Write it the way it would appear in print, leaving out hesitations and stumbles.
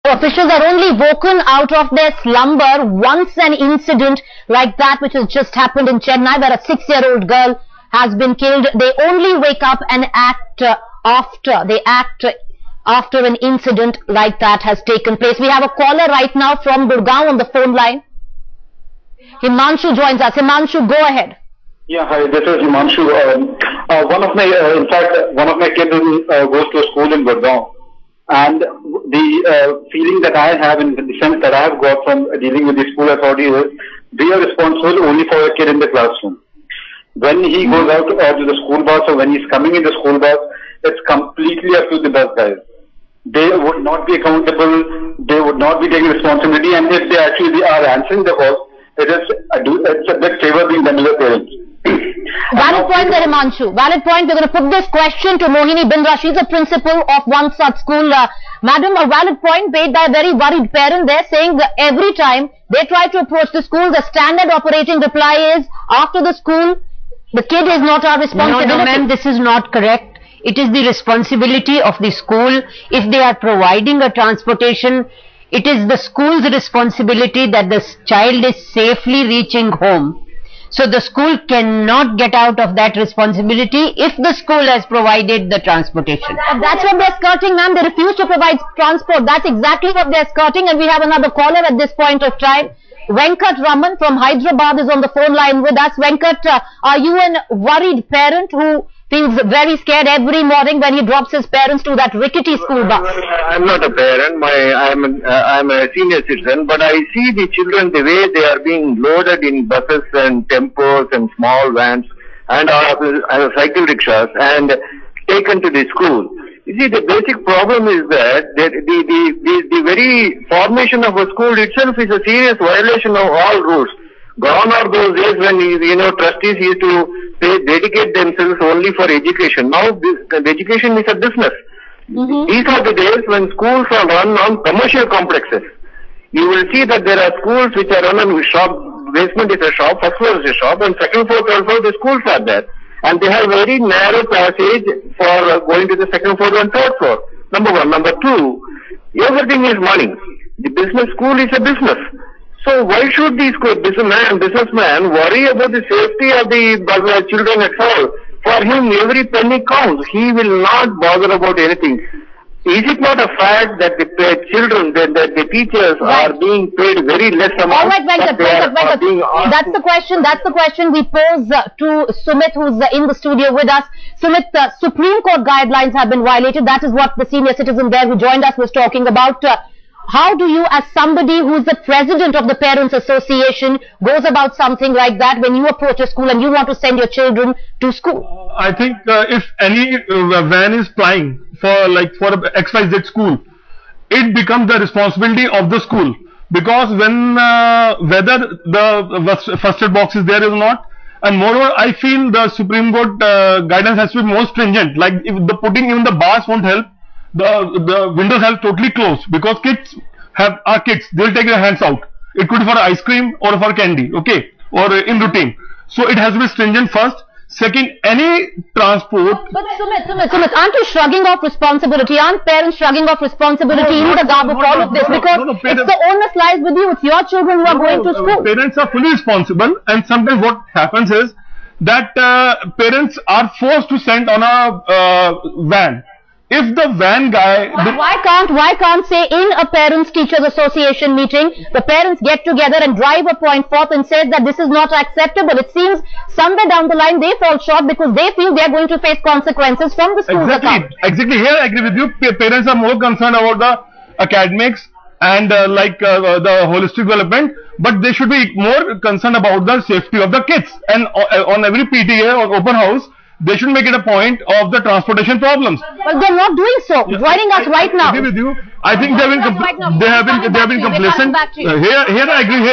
officials are only woken out of their slumber once an incident like that which has just happened in Chennai, where a 6-year-old girl has been killed. They only wake up and act after an incident like that has taken place. We have a caller right now from Gurgaon on the phone line. Himanshu joins us. Himanshu, go ahead. Yeah, hi, this is Himanshu. One of my kids goes to a school in Gurgaon, and the feeling that I have, in the sense that I have got from dealing with the school authorities, is we are responsible only for a kid in the classroom. When he goes out to the school bus, or when he's coming in the school bus, it's completely up to the bus guys. They would not be accountable, they would not be taking responsibility, and if they actually are answering the calls, it's a big favor being done to the parents. Valid point there, Himanshu. Valid point. We're going to put this question to Mohini Bindra. She's a principal of one such school. Madam, a valid point made by a very worried parent there, saying that every time they try to approach the school, the standard operating reply is, after the school, the kid is not our responsibility. No, ma'am, this is not correct. It is the responsibility of the school. If they are providing a transportation, it is the school's responsibility that the child is safely reaching home. So the school cannot get out of that responsibility if the school has provided the transportation. That's what they're skirting, ma'am. They refuse to provide transport. That's exactly what they're skirting. And we have another caller at this point of time. Venkat Raman from Hyderabad is on the phone line with us. Venkat, are you a worried parent who feels very scared every morning when he drops his parents to that rickety school bus? I'm not a parent. I'm a senior citizen, but I see the children, the way they are being loaded in buses and tempos and small vans and cycle rickshaws and taken to the school. You see, the basic problem is that the very formation of a school itself is a serious violation of all rules. Gone are those days when, trustees used to dedicate themselves only for education. Now, the education is a business. These are the days when schools are run on commercial complexes. You will see that there are schools which are run on shop, basement is a shop, first floor is a shop, and second floor, third floor, the schools are there. And they have very narrow passage for going to the second floor and third floor. Number one. Number two, everything is money. The business school is a business. So why should these businessman worry about the safety of the children at all? For him, every penny counts. He will not bother about anything. Is it not a fact that the children, that the teachers are being paid very less amount? All right, Venkat. That's the question we pose to Sumit, who's in the studio with us. Sumit, Supreme Court guidelines have been violated. That is what the senior citizen there who joined us was talking about. How do you, as somebody who's the president of the Parents Association, goes about something like that when you approach a school and you want to send your children to school? I think if any van is plying for XYZ school, it becomes the responsibility of the school, because when whether the first aid box is there or not, and moreover, I feel the Supreme Court guidance has to be more stringent. Like, if the putting even the bars won't help, the windows have totally closed, because kids are kids. They'll take their hands out. It could be for ice cream or for candy, okay, or in routine. So it has to be stringent first. Second, any transport. But Sumit, aren't you shrugging off responsibility? Aren't parents shrugging off responsibility in the garb of all of this? Because it's the onus lies with you. It's your children who are going to school. Parents are fully responsible, and sometimes what happens is that parents are forced to send on a van. If the van guy... Why can't say in a Parents Teachers Association meeting, the parents get together and drive a point forth and say that this is not acceptable? It seems somewhere down the line they fall short because they feel they are going to face consequences from the school's account. Exactly. Here I agree with you. Parents are more concerned about the academics and the holistic development, but they should be more concerned about the safety of the kids. And on every PTA or open house, they should make it a point of the transportation problems. But they're not doing so. Joining us right now. I agree with you. I think they have been complacent. Here I agree.